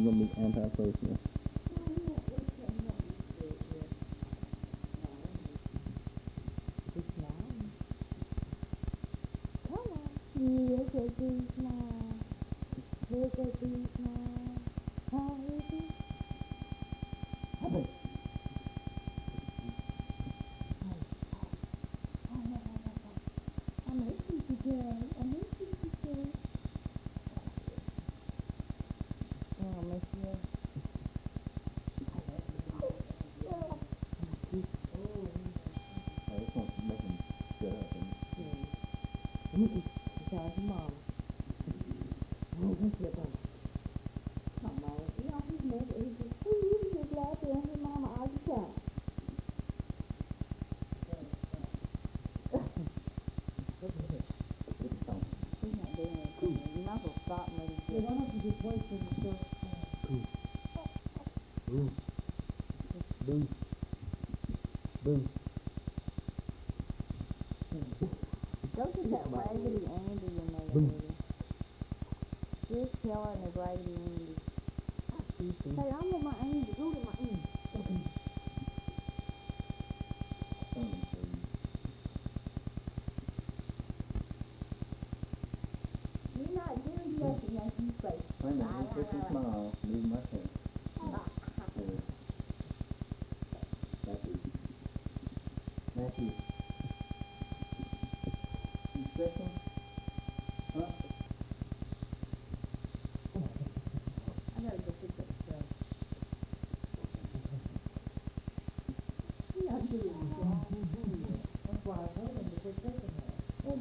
you're gonna be antisocial. Look at these smile. Look at these smile. How is it? I miss you today. I miss you today. Oh, I miss you. I just want to make him shut up. Tell his mom. Come on, you know he's mad. He's just laughing at his mama all the time. He's not doing anything. You're not gonna stop him. Why don't you just wait for the stuff? Boo. Boo. Boo. Go to that Raggedy Andy in there, lady. Just tell her the Raggedy Andy. Hey, I'm with my Andy. Go to my Andy. You're not doing nothing like you say. Wait a minute, just fix and smile. Move my head. Matthew. Matthew. You stretching?